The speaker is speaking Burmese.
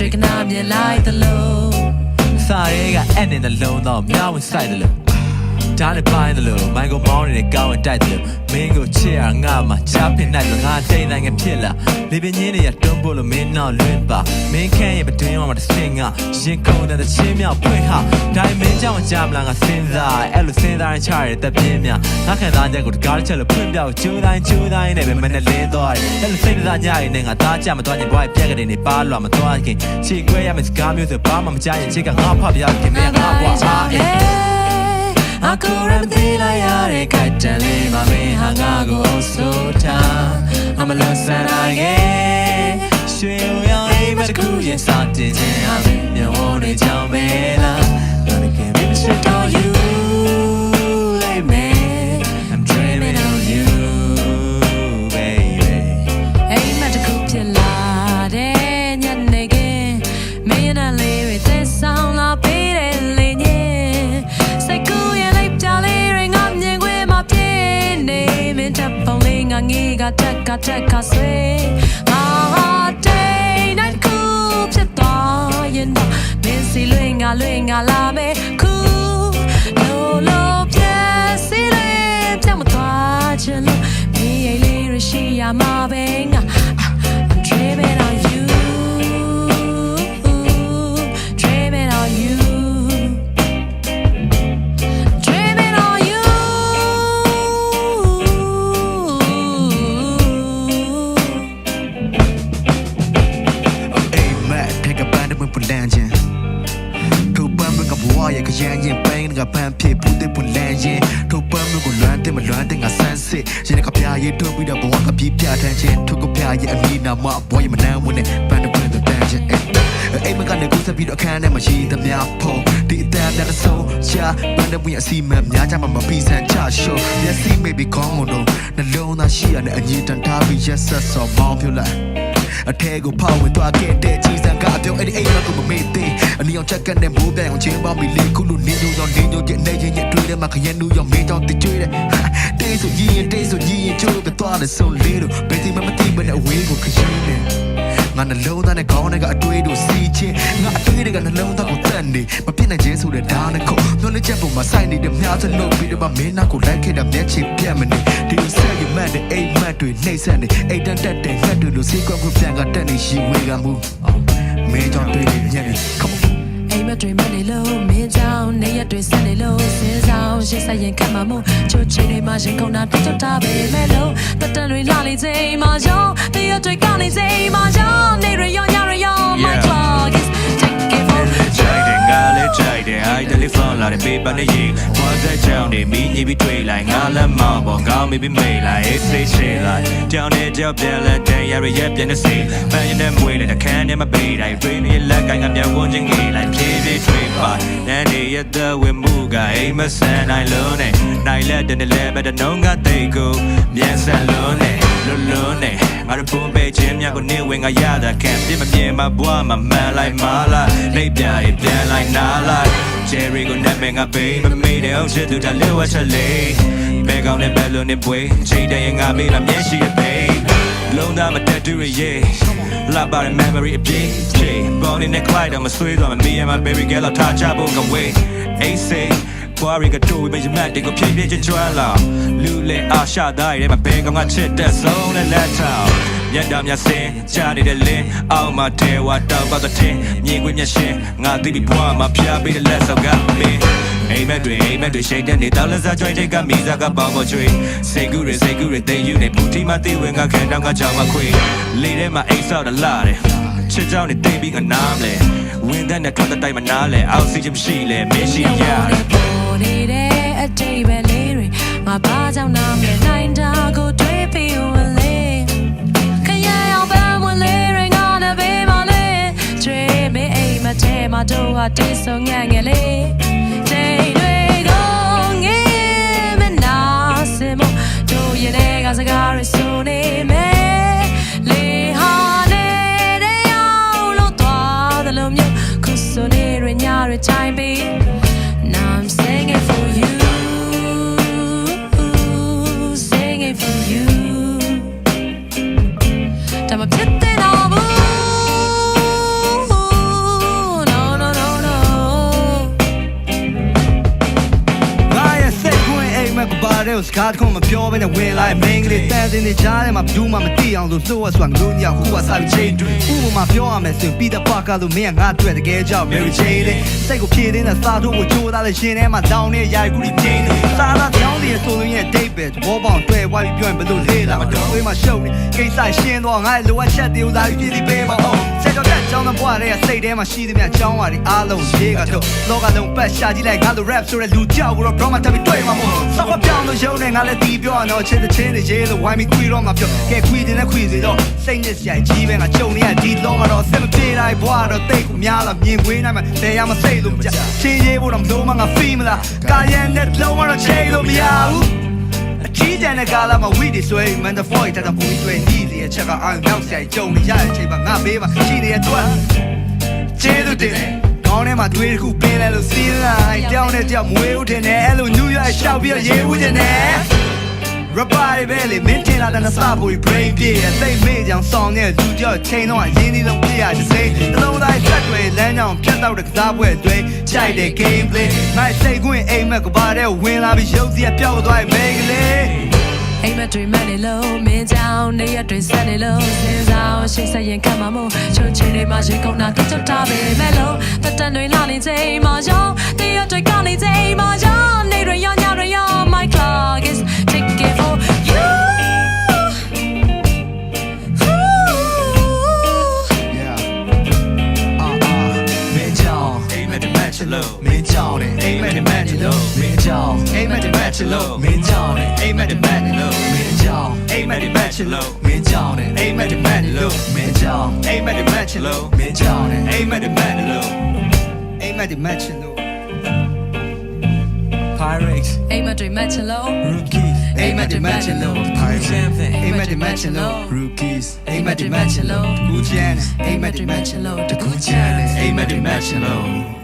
တွေ့ကနာမြင်လိုက်သလိုစာရဲကအဲ့နဲ့နှလုံးတော့မြောင်းဝင်ဆိုင်တယ်လို့ဒါနဲ့ပိုင်းတယ်လို့မိုင်ကိုမောင်းနေတဲ့ကောင်းဝင်တိုက်တယ်လို့မင်းကိုချစ်ရငါမှချားဖိနိုင်လို့ငါတိတ်နိုင်ငံဖြစ်လာလေပင်ကြီးတွေတွန်းဖို့လို့မင်းနောက်လွင်ပါမင်းခန့်ရဲ့ပတွင်းမှာတစ်စင်ကရင်ကုန်တဲ့ချင်းမြောက်ဖွင့်ဟာဒါမင်းကြောင့်ကြားမလားငါစဉ်းစားအဲ့လိုစဉ်းစားရင်ချရတဲ့တပ်ပြင်းများငါခံစားချက်ကိုတကားတစ်ချက်လို့ဖွင့်ပြောက်ကျိုးတိုင်းနဲ့ပဲမနဲ့လင်းသွားတယ်အဲ့လိုစိတ်စားညရင်နဲ့ငါသားကြမသွားရင်ဘွားပြက်ကလေးနေပါလွာမသွားခင်ချီခွဲရမယ့်စကားမျိုးဆိုဘာမှမကြားရင်ချစ်ကငါဖတ်ပြခင်မင်းငါဘွားအားI couldn't be like I got to leave my man hang out go so down I'm a lost and I get sure you ain't but cool yes I did I'm in your own down man I can't be straight on you like me I'm dreaming of you baby ain't but cool till la de nya nege me and I live with this sound la be Taka sway ah day night coolဖြစ်သွားရင်တော့မင်းစီလွင်ငါလာမယ်ခုလိုပြည့်စီလေးပြောင်းမသွားချင်လို့မင်းရဲ့လေးရရှိရမှာပဲငါ I'm dreaming on you dreaming on youရင်ပိန်းကပန်းဖြစ်ဘူးတဲ့ပူလန်ရင်ထုတ်ပန်းမျိုးကိုလွမ်းတဲ့မလွမ်းတဲ့ငါဆန်းစစ်ရင်ကပြားရေးထုတ်ပြီးတော့ဘဝကပြပြထန်ချင်းထုတ်ကပြားရေးအမီနာမဘွားရမနန်းဝင်နဲ့ပန်းတဲ့ပန်းတဲ့တန်းချင်းအိမ်မကနေကိုဆက်ပြီးတော့အခန်းထဲမှာရှိသမျှဖို့ဒီအတန်းနဲ့ဆုံးချပန်းတဲ့ဝင်အစီမံများကြမှာမပြီးဆန်ချရှုံးမျက်စိမိပြီးခေါင်းကတော့နှလုံးသားရှိရတဲ့အညီတန်ထားပြီးရက်ဆက်စော်မောင်းပြလိုက်အထဲကိုဖောက်ဝင်သွားခဲ့တဲ့ကြီးစံကအပြောအဲ့ဒီအိမ်မကိုမမေ့သေးအနီအောင်ချက်ကန်တဲ့မိုးပြအောင်ချင်းပေါင်းပြီးလေခုလိုနေညိုရောနေညိုရဲ့နေရင်တွေးတဲ့မှာခရင်နူရောမင်းကြောင့်တကြွေးတဲ့တေးဆိုရင်ချိုးပြသွားတဲ့ဆုံးလေးတို့ဘယ်ဒီမှမသိဘဲနဲ့အဝေးကိုခရင်နေငါနှလုံးသားနဲ့ခေါင်းနဲ့ကအတွေးတို့စီးချင်းငါအတွေးတွေကနှလုံးသားကိုတတ်နေမပြစ်နိုင်ခြင်းဆိုတဲ့ဓာတ်နဲ့ခုနှလုံးချက်ပုံမှာစိုက်နေတဲ့မြားစလို့ပြီးတော့မင်းနာကိုလိုက်ခဲ့တာမျက်ချင်ပြတ်မနေဒီလိုဆက်ရမှတ်တဲ့အိမ်မက်တွေနှိမ့်ဆက်နေအိတ်တန်တက်တဲ့ငှက်တွေလိုစီးကွက်ကိုပြန်ကတက်နေရှိဝေကမှုမင်းကြောင့်တွေ့နေညက်နေ come onအိမ်မတွေမနေလို့မင်းကြောင့်နေရတွေဆက်နေလို့စဉ်းစားရှင်းဆက်ရင်ခံမှာမို့ချိုးချီတွေမှာရင်ကုန်တာတက်တာပဲမဲ့လို့တတန်တွေလာနေချိန်မှာရောနေရတွေကောင်းနေချိန်မှာရောနေရရောညရရော my clock is ticking for I telephone လာတဲ့ paper နဲ့ရေးဘာသက်ကြောင့်နေမိညီပြီးတွေ့လိုက်ငါလက်မောင်းပေါ်ကောင်းမိပြီးမိလိုက် it's say shit like ကြောင်နဲ့ကြောက်ပြန်လက်တဲ့ရရပြန်နေစေပန်းရင်နဲ့မွေးတဲ့အခန်းထဲမှာပေးတိုင်း dream ရဲ့လက်ကငါပြောင်းဝင်ခြင်းကြီးလိုက်ဖြည်းဖြည်းတွေ့ပါနဲ့နေရတဲ့ဝမှုကအိမ်မဆန်နိုင်လုံးနဲ့နိုင်လက်တဲ့လဲပဲတဲ့နှုံးကတိတ်ကိုမြန်ဆန်လုံးနဲ့လွန်းနဲ့ငါတို့ပုံပေးခြင်းများကိုနေဝင်ငါရတာခံပြမပြေမှာဘွားမှာမှန်လိုက်မလားလိပ်ပြရင်ပြန်လိုက်နားလိုက်Jerry ကိုနဲ့မငါပေးမမေ့တဲ့အောင်ချစ်သူတလေးဝတ်ချက်လေးဘဲကောင်းနဲ့ဘဲလုံးနဲ့ပွေချိန်တည်းငါမေးလာမျက်ရှိရဲ့ပေးလုံးသားမတက်တူရဲ့လာပါတဲ့ memory အပြည့်ချေပေါ်နေတဲ့ Clyde တော့မဆွေးတော့မ me and my baby girl တော့ထားချဖို့ကဝေး AC ပွားရီကတိုးပြီးမက်တင်ကိုဖြည်းဖြည်းချင်းကျွမ်းလာလူလေအားရှာသားရဲ့မဘဲကောင်းကချစ်တဲ့ဆုံးနဲ့လက်ထောက်မြတ်တာမြတ်စင်ကြားနေတဲ့လင်းအောက်မှာတဲဝါတောက်ပါတဲ့တင်မြင်ခွင့်မျက်ရှင်ငါသိပြီးဘွားမှာဖျားပေးတဲ့လက်ဆောက်ကမင်းအိမ်မက်တွေရှိတဲ့နေတောက်လက်စားကြွိုင်းတဲ့ကမိစားကပေါင်းမချွေစိတ်ကူးတွေသိယူနေပူတီမသိဝင်ကခံတောင်းကကြောင်မခွေလေးထဲမှာအိတ်ဆောက်တလာတယ်ချစ်ကြောင်နေသိပြီးငါနားမလဲဝင်းတဲ့နဲ့ထွက်တဲ့တိုင်းမနားလဲအောက်စီချင်းမရှိလဲမင်းရှိရတယ်ပေါ်နေတဲ့အတိတ်ပဲလေးတွေငါဘာကြောင့်နားမလဲနိုင်တာကိုတွေးပြီးဝင်လေခရအောင်ပန်းဝင်လေရင်ငါနဲ့ဘေးမလေးတွေးမေးအိမ်မထဲမှာတို့ဟာတေးဆုံငဲ့ငယ်လေးချိန်တွေကိုငေးမနာစင်မို့တို့ရဲ့ကစကားရဆိုနေမယ်လေဟာနေတဲ့ရောက်လို့သွားတယ်လို့မျိုးခုဆိုနေရညရတိုင်းပြီး Now I'm singing for you singing for you တမဖြစ်တဲ့တော့ဘူး တွေကိုစကားတခုမပြောဘဲနဲ့ဝင်လာမင်းကလေးတန်တင်နေကြတယ်မှာဘူးမှမသိအောင်လို့စိုးဝဆွမ်းလို့ညခုကစားပြီးချိန်ဥပမာပြောရမယ်ဆိုပြီးတဲ့ပါကလို့မင်းကငါတွေ့တကယ်ကြောက် Mary Jane လေးစိတ်ကိုဖြည့်နေတဲ့စားထုတ်ကိုချိုးသားတဲ့ရှင်ထဲမှာတောင်းနေရိုက်ကူဒီပြင်းစားသားတောင်းနေဆိုလို့ရဲ့ date ပဲဘောပေါင်းတွေ့ဝိုင်းပြီးပြောရင်ဘယ်လိုလေးလာမတော်ဝေးမှာရှုပ်နေကိစ္စရှင်းတော့ငါလိုအပ်ချက်တွေလာပြီးပြည်ပေးပါအောင်စိတ်တော့ကကြောင်းတဲ့ဘွားတွေကစိတ်ထဲမှာရှိသမျှကြောင်းပါတွေအားလုံးရေးကတော့လောကလုံးပတ်ရှာကြည့်လိုက်ငါတို့ rap ဆိုတဲ့လူကြောက်ကိုတော့ drama တက်ပြီးတွေ့မှာမို့စောက်ပြောင်းလို့ရုံးနေငါလည်းတီးပြောတော့ချစ်တဲ့ချင်းတွေရေးလို့ဝိုင်းပြီးခွေတော့မှာပြောကဲခွေတင်တဲ့ခွေစီတော့စိတ်နဲ့စရိုက်ကြီးပဲငါကြုံနေရဒီလုံးမှာတော့ဆက်မပြေတိုင်းဘွားတော့တိတ်ကိုများလာမြင်ခွေးနိုင်မှာဘယ်ရမစိတ်လို့ကြချင်းရေးဖို့တော့မလို့မငါ feel မလားကာယန်နဲ့လုံးမှာတော့ချိန်လို့မရဘူးအကြီးတန်းတဲ့ကာလာမှာဝီဒီဆွဲမန်တဖော်တက်တာပူတွေညီးရဲ့ချက်ကအောင်နောက်ဆိုင်ကြုံနေရတဲ့အချိန်မှာငါဘေးမှာရှိနေတဲ့အတွက်ကျေးဇူးတင်တယ်ကောင်းထဲမှာတွေးတစ်ခုပင်းလဲလို့စီးလိုက်တောင်းနဲ့တောင်းမွေးဦးတင်တယ်အဲ့လိုညူရရှောက်ပြီးရေးဦးတင်တယ် Rabbi Belly မင်းတင်လာတဲ့စာပွေ brain ပြည့်ရဲ့သိမေးကြောင်ဆောင်တဲ့လူကြောက်ချိန်တော့ရင်းနှီးလုံးပြရတဲ့စိတ်အလုံးတိုင်းဆက်တွေလမ်းကြောင်ဖြတ်တော့တဲ့ကစားပွဲတွေခြိုက်တဲ့ game play မိုက်စိတ်ကွင်းအိမ်မက်ကဘာတဲ့ဝင်လာပြီးရုပ်စီပြောက်သွားမိတ်ကလေး အိမ်မက်တွေမက်နေလို့မင်းကြောင်နေရတွေဆက်နေလို့စင်စားရှိစရင်ကမ်းမှာမို့ချုံချင်တွေမှာရေကုန်တာကချွတ်ထားပေမဲ့လို့တတန်တွေလာနေချိန်မှာရောနေရတွေကနေချိန်မှာရောနေရရောညရရော my clock is ticking for you Made down it, aim at the match low. Made down, aim at the match low. Made down it, aim at the match low. Made down, aim at the match low. Made down it, aim at the match low. Made down, aim at the match low. Made down it, aim at the match low. Aim at the match low. Pyrex အိမ်မက်တွေမက်ချင်လို့ Rookies Aim at the match low. Something Aim at the match low. Rookies, Aim at the match low. Good chance. Aim at the match low. the good chance. Aim at the match low